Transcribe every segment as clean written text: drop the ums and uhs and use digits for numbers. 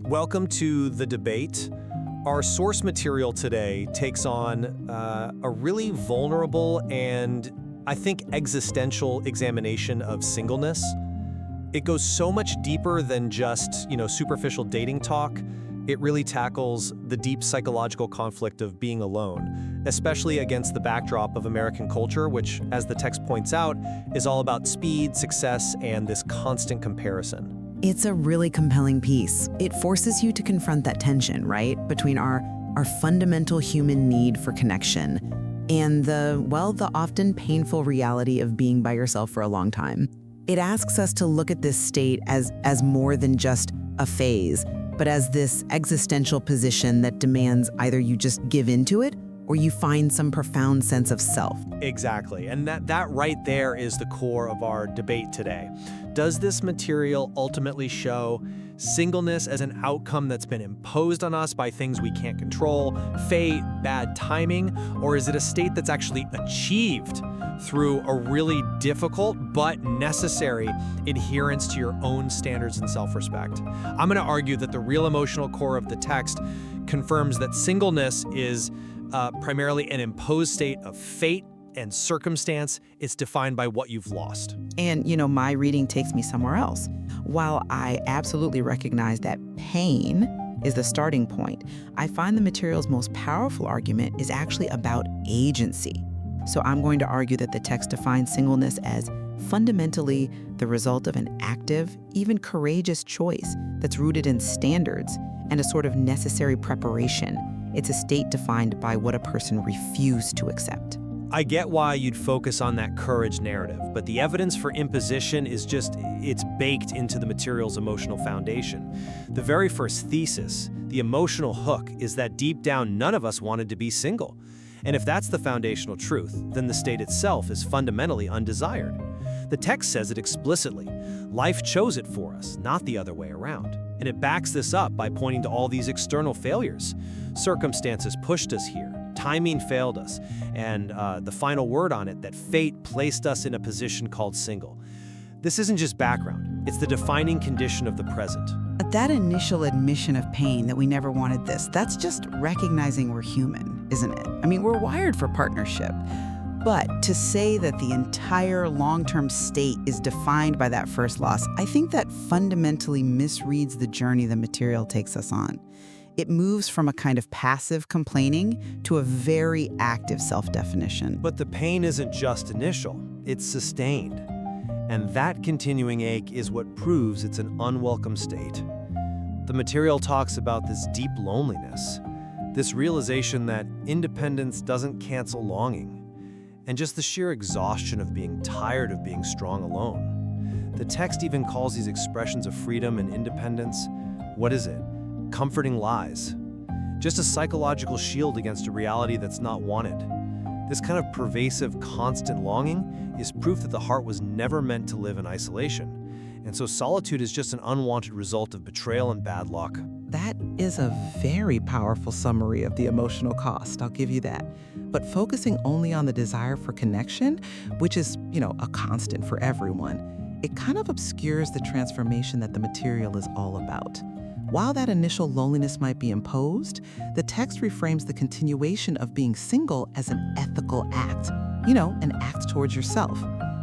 Welcome to The Debate. Our source material today takes on a really vulnerable and, I think, existential examination of singleness. It goes so much deeper than just, superficial dating talk. It really tackles the deep psychological conflict of being alone, especially against the backdrop of American culture, which, as the text points out, is all about speed, success, and this constant comparison. It's a really compelling piece. It forces you to confront that tension, right, between our fundamental human need for connection and the often painful reality of being by yourself for a long time. It asks us to look at this state as more than just a phase, but as this existential position that demands either you just give into it or you find some profound sense of self. Exactly, and that right there is the core of our debate today. Does this material ultimately show singleness as an outcome that's been imposed on us by things we can't control, fate, bad timing, or is it a state that's actually achieved through a really difficult but necessary adherence to your own standards and self-respect? I'm going to argue that the real emotional core of the text confirms that singleness is primarily an imposed state of fate and circumstance. It's defined by what you've lost. And, my reading takes me somewhere else. While I absolutely recognize that pain is the starting point, I find the material's most powerful argument is actually about agency. So I'm going to argue that the text defines singleness as fundamentally the result of an active, even courageous choice that's rooted in standards and a sort of necessary preparation. It's a state defined by what a person refused to accept. I get why you'd focus on that courage narrative, but the evidence for imposition is it's baked into the material's emotional foundation. The very first thesis, the emotional hook, is that deep down none of us wanted to be single. And if that's the foundational truth, then the state itself is fundamentally undesired. The text says it explicitly. Life chose it for us, not the other way around. And it backs this up by pointing to all these external failures. Circumstances pushed us here. Timing failed us, and the final word on it, that fate placed us in a position called single. This isn't just background, it's the defining condition of the present. But that initial admission of pain, that we never wanted this, that's just recognizing we're human, isn't it? I mean, we're wired for partnership. But to say that the entire long-term state is defined by that first loss, I think that fundamentally misreads the journey the material takes us on. It moves from a kind of passive complaining to a very active self-definition. But the pain isn't just initial, it's sustained. And that continuing ache is what proves it's an unwelcome state. The material talks about this deep loneliness, this realization that independence doesn't cancel longing, and just the sheer exhaustion of being tired of being strong alone. The text even calls these expressions of freedom and independence, what is it? Comforting lies. Just a psychological shield against a reality that's not wanted. This kind of pervasive, constant longing is proof that the heart was never meant to live in isolation. And so solitude is just an unwanted result of betrayal and bad luck. That is a very powerful summary of the emotional cost, I'll give you that. But focusing only on the desire for connection, which is, a constant for everyone, it kind of obscures the transformation that the material is all about. While that initial loneliness might be imposed, the text reframes the continuation of being single as an ethical act, an act towards yourself.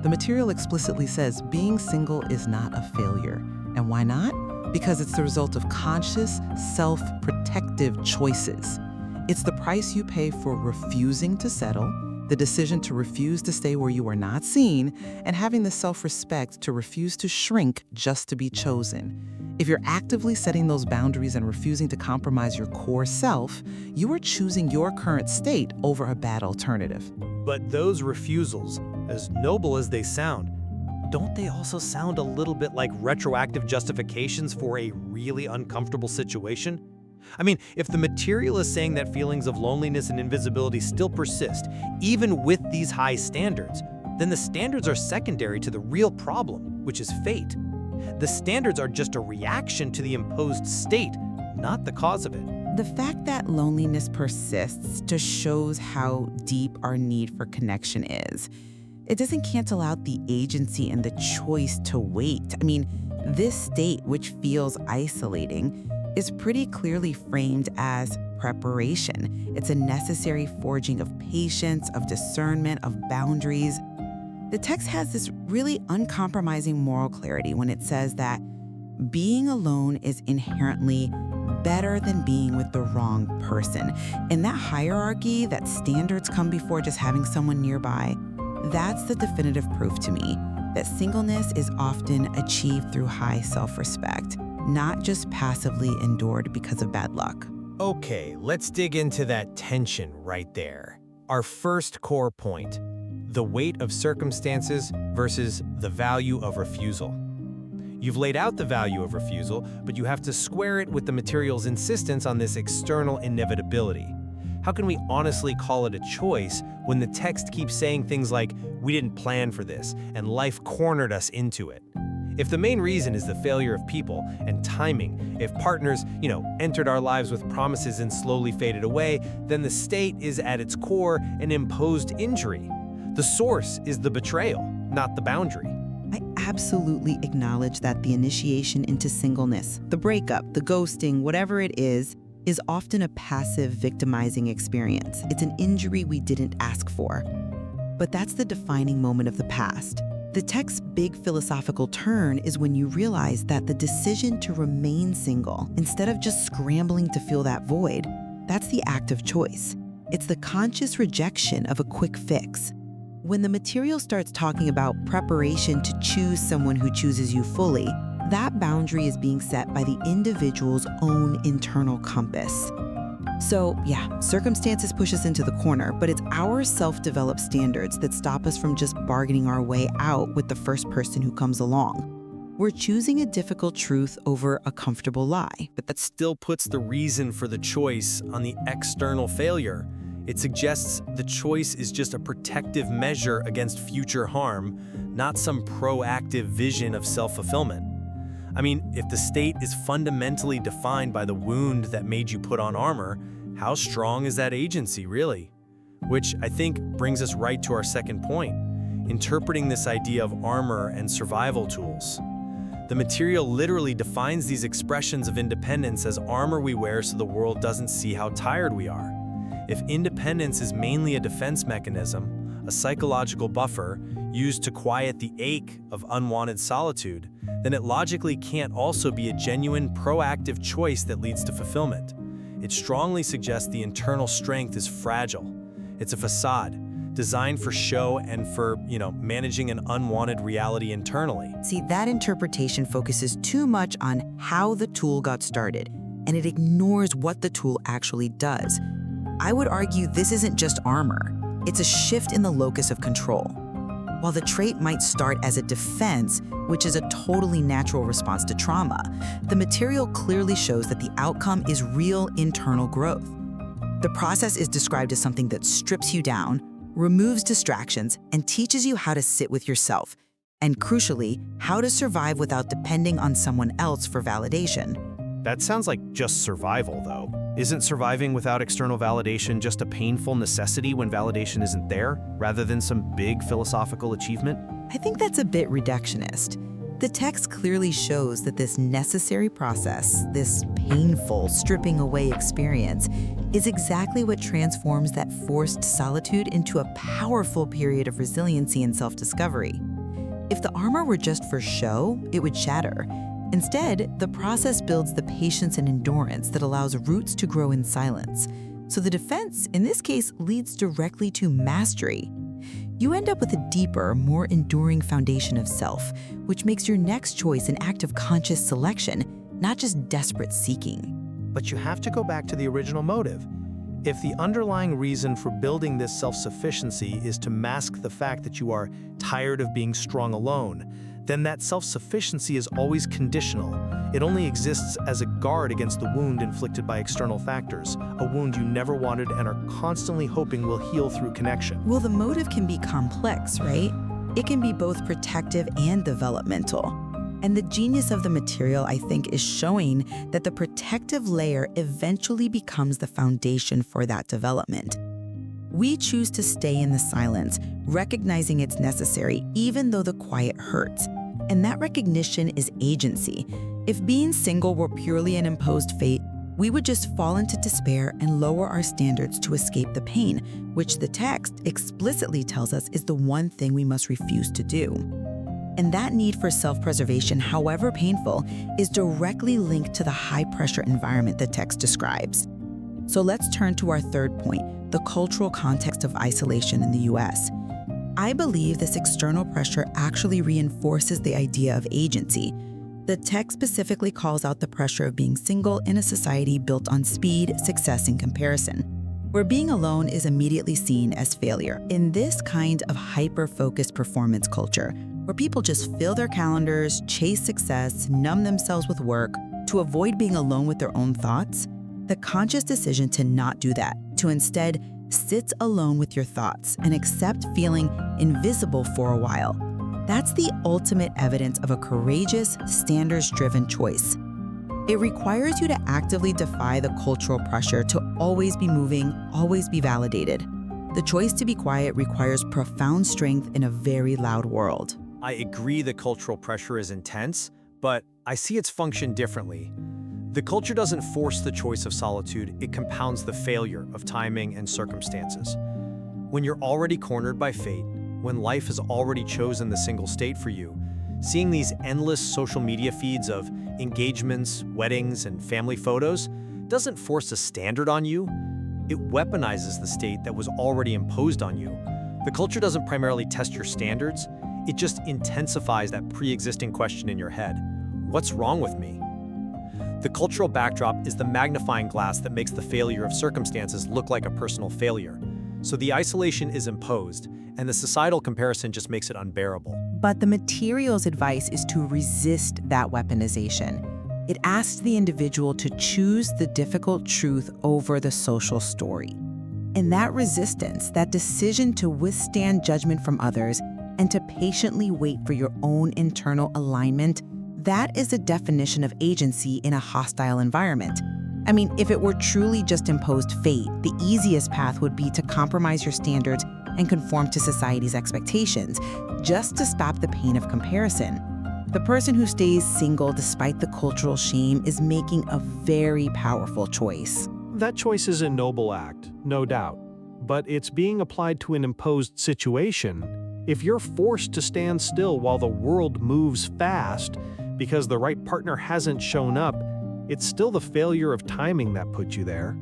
The material explicitly says being single is not a failure. And why not? Because it's the result of conscious, self-protective choices. It's the price you pay for refusing to settle, the decision to refuse to stay where you are not seen, and having the self-respect to refuse to shrink just to be chosen. If you're actively setting those boundaries and refusing to compromise your core self, you are choosing your current state over a bad alternative. But those refusals, as noble as they sound, don't they also sound a little bit like retroactive justifications for a really uncomfortable situation? I mean, if the material is saying that feelings of loneliness and invisibility still persist, even with these high standards, then the standards are secondary to the real problem, which is fate. The standards are just a reaction to the imposed state, not the cause of it. The fact that loneliness persists just shows how deep our need for connection is. It doesn't cancel out the agency and the choice to wait. I mean, this state, which feels isolating, is pretty clearly framed as preparation. It's a necessary forging of patience, of discernment, of boundaries. The text has this really uncompromising moral clarity when it says that being alone is inherently better than being with the wrong person. In that hierarchy, that standards come before just having someone nearby, that's the definitive proof to me that singleness is often achieved through high self-respect, not just passively endured because of bad luck. Okay, let's dig into that tension right there. Our first core point, the weight of circumstances versus the value of refusal. You've laid out the value of refusal, but you have to square it with the material's insistence on this external inevitability. How can we honestly call it a choice when the text keeps saying things like, we didn't plan for this, and life cornered us into it? If the main reason is the failure of people and timing, if partners, entered our lives with promises and slowly faded away, then the state is at its core an imposed injury. The source is the betrayal, not the boundary. I absolutely acknowledge that the initiation into singleness, the breakup, the ghosting, whatever it is often a passive, victimizing experience. It's an injury we didn't ask for. But that's the defining moment of the past. The text's big philosophical turn is when you realize that the decision to remain single, instead of just scrambling to fill that void, that's the act of choice. It's the conscious rejection of a quick fix. When the material starts talking about preparation to choose someone who chooses you fully, that boundary is being set by the individual's own internal compass. So yeah, circumstances push us into the corner, but it's our self-developed standards that stop us from just bargaining our way out with the first person who comes along. We're choosing a difficult truth over a comfortable lie. But that still puts the reason for the choice on the external failure. It suggests the choice is just a protective measure against future harm, not some proactive vision of self-fulfillment. I mean, if the state is fundamentally defined by the wound that made you put on armor, how strong is that agency, really? Which I think brings us right to our second point, interpreting this idea of armor and survival tools. The material literally defines these expressions of independence as armor we wear so the world doesn't see how tired we are. If independence is mainly a defense mechanism, a psychological buffer used to quiet the ache of unwanted solitude, then it logically can't also be a genuine, proactive choice that leads to fulfillment. It strongly suggests the internal strength is fragile. It's a facade, designed for show and for, managing an unwanted reality internally. See, that interpretation focuses too much on how the tool got started, and it ignores what the tool actually does. I would argue this isn't just armor. It's a shift in the locus of control. While the trait might start as a defense, which is a totally natural response to trauma, the material clearly shows that the outcome is real internal growth. The process is described as something that strips you down, removes distractions, and teaches you how to sit with yourself, and crucially, how to survive without depending on someone else for validation. That sounds like just survival, though. Isn't surviving without external validation just a painful necessity when validation isn't there, rather than some big philosophical achievement? I think that's a bit reductionist. The text clearly shows that this necessary process, this painful stripping away experience, is exactly what transforms that forced solitude into a powerful period of resiliency and self-discovery. If the armor were just for show, it would shatter. Instead, the process builds the patience and endurance that allows roots to grow in silence. So the defense, in this case, leads directly to mastery. You end up with a deeper, more enduring foundation of self, which makes your next choice an act of conscious selection, not just desperate seeking. But you have to go back to the original motive. If the underlying reason for building this self-sufficiency is to mask the fact that you are tired of being strong alone, then that self-sufficiency is always conditional. It only exists as a guard against the wound inflicted by external factors, a wound you never wanted and are constantly hoping will heal through connection. Well, the motive can be complex, right? It can be both protective and developmental. And the genius of the material, I think, is showing that the protective layer eventually becomes the foundation for that development. We choose to stay in the silence, recognizing it's necessary even though the quiet hurts. And that recognition is agency. If being single were purely an imposed fate, we would just fall into despair and lower our standards to escape the pain, which the text explicitly tells us is the one thing we must refuse to do. And that need for self-preservation, however painful, is directly linked to the high-pressure environment the text describes. So let's turn to our third point, the cultural context of isolation in the US. I believe this external pressure actually reinforces the idea of agency. The text specifically calls out the pressure of being single in a society built on speed, success, and comparison, where being alone is immediately seen as failure. In this kind of hyper-focused performance culture, where people just fill their calendars, chase success, numb themselves with work to avoid being alone with their own thoughts, the conscious decision to not do that, to instead sit alone with your thoughts and accept feeling invisible for a while, that's the ultimate evidence of a courageous, standards-driven choice. It requires you to actively defy the cultural pressure to always be moving, always be validated. The choice to be quiet requires profound strength in a very loud world. I agree the cultural pressure is intense, but I see its function differently. The culture doesn't force the choice of solitude, it compounds the failure of timing and circumstances. When you're already cornered by fate, when life has already chosen the single state for you, seeing these endless social media feeds of engagements, weddings, and family photos doesn't force a standard on you. It weaponizes the state that was already imposed on you. The culture doesn't primarily test your standards, it just intensifies that pre-existing question in your head. What's wrong with me? The cultural backdrop is the magnifying glass that makes the failure of circumstances look like a personal failure. So the isolation is imposed, and the societal comparison just makes it unbearable. But the material's advice is to resist that weaponization. It asks the individual to choose the difficult truth over the social story. And that resistance, that decision to withstand judgment from others and to patiently wait for your own internal alignment, that is a definition of agency in a hostile environment. I mean, if it were truly just imposed fate, the easiest path would be to compromise your standards and conform to society's expectations, just to stop the pain of comparison. The person who stays single despite the cultural shame is making a very powerful choice. That choice is a noble act, no doubt, but it's being applied to an imposed situation. If you're forced to stand still while the world moves fast because the right partner hasn't shown up, it's still the failure of timing that put you there.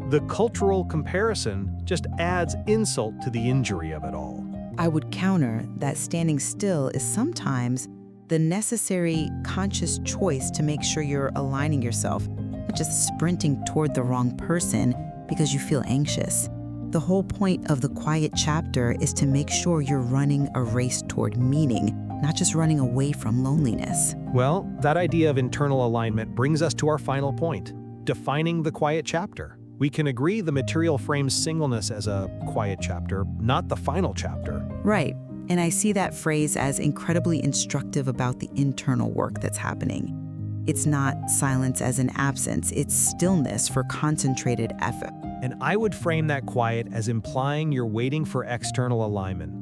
The cultural comparison just adds insult to the injury of it all. I would counter that standing still is sometimes the necessary conscious choice to make sure you're aligning yourself, not just sprinting toward the wrong person because you feel anxious. The whole point of the quiet chapter is to make sure you're running a race toward meaning, not just running away from loneliness. Well, that idea of internal alignment brings us to our final point, defining the quiet chapter. We can agree the material frames singleness as a quiet chapter, not the final chapter. Right. And I see that phrase as incredibly instructive about the internal work that's happening. It's not silence as an absence, it's stillness for concentrated effort. And I would frame that quiet as implying you're waiting for external alignment.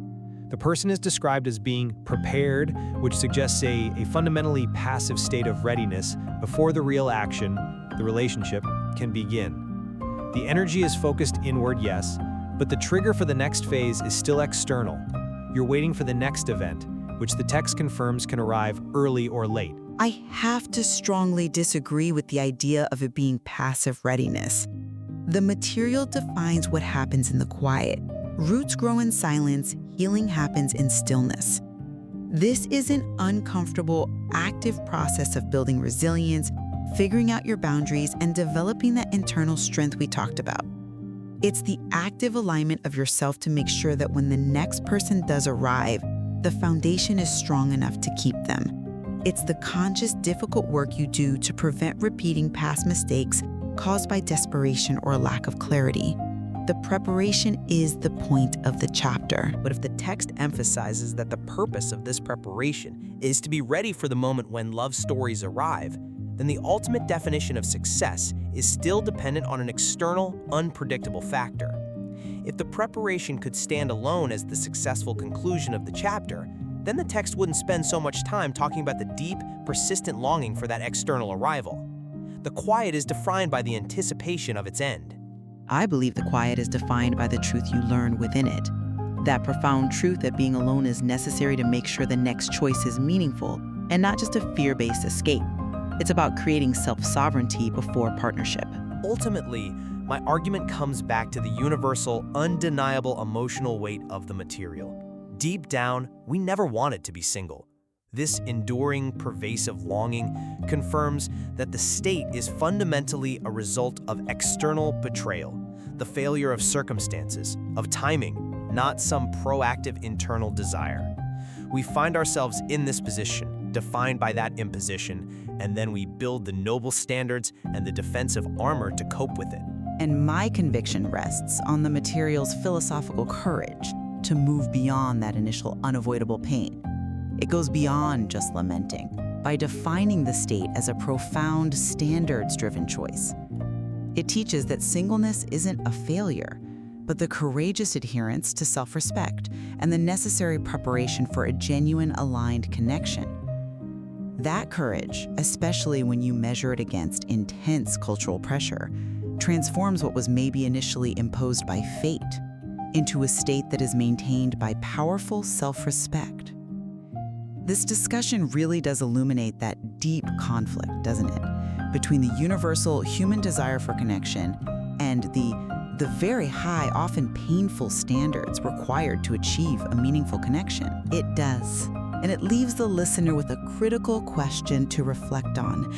The person is described as being prepared, which suggests a fundamentally passive state of readiness before the real action, the relationship, can begin. The energy is focused inward, yes, but the trigger for the next phase is still external. You're waiting for the next event, which the text confirms can arrive early or late. I have to strongly disagree with the idea of it being passive readiness. The material defines what happens in the quiet. Roots grow in silence, healing happens in stillness. This is an uncomfortable, active process of building resilience, figuring out your boundaries, and developing that internal strength we talked about. It's the active alignment of yourself to make sure that when the next person does arrive, the foundation is strong enough to keep them. It's the conscious, difficult work you do to prevent repeating past mistakes caused by desperation or lack of clarity. The preparation is the point of the chapter. But if the text emphasizes that the purpose of this preparation is to be ready for the moment when love stories arrive, then the ultimate definition of success is still dependent on an external, unpredictable factor. If the preparation could stand alone as the successful conclusion of the chapter, then the text wouldn't spend so much time talking about the deep, persistent longing for that external arrival. The quiet is defined by the anticipation of its end. I believe the quiet is defined by the truth you learn within it. That profound truth that being alone is necessary to make sure the next choice is meaningful and not just a fear-based escape. It's about creating self-sovereignty before partnership. Ultimately, my argument comes back to the universal, undeniable emotional weight of the material. Deep down, we never wanted to be single. This enduring, pervasive longing confirms that the state is fundamentally a result of external betrayal, the failure of circumstances, of timing, not some proactive internal desire. We find ourselves in this position, defined by that imposition, and then we build the noble standards and the defensive armor to cope with it. And my conviction rests on the material's philosophical courage to move beyond that initial unavoidable pain. It goes beyond just lamenting by defining the state as a profound standards-driven choice. It teaches that singleness isn't a failure, but the courageous adherence to self-respect and the necessary preparation for a genuine aligned connection. That courage, especially when you measure it against intense cultural pressure, transforms what was maybe initially imposed by fate into a state that is maintained by powerful self-respect. This discussion really does illuminate that deep conflict, doesn't it, between the universal human desire for connection and the very high, often painful standards required to achieve a meaningful connection. It does. And it leaves the listener with a critical question to reflect on.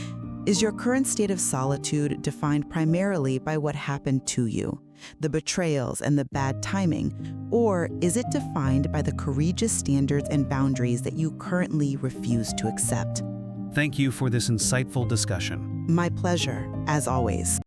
Is your current state of solitude defined primarily by what happened to you, the betrayals and the bad timing, or is it defined by the courageous standards and boundaries that you currently refuse to accept? Thank you for this insightful discussion. My pleasure, as always.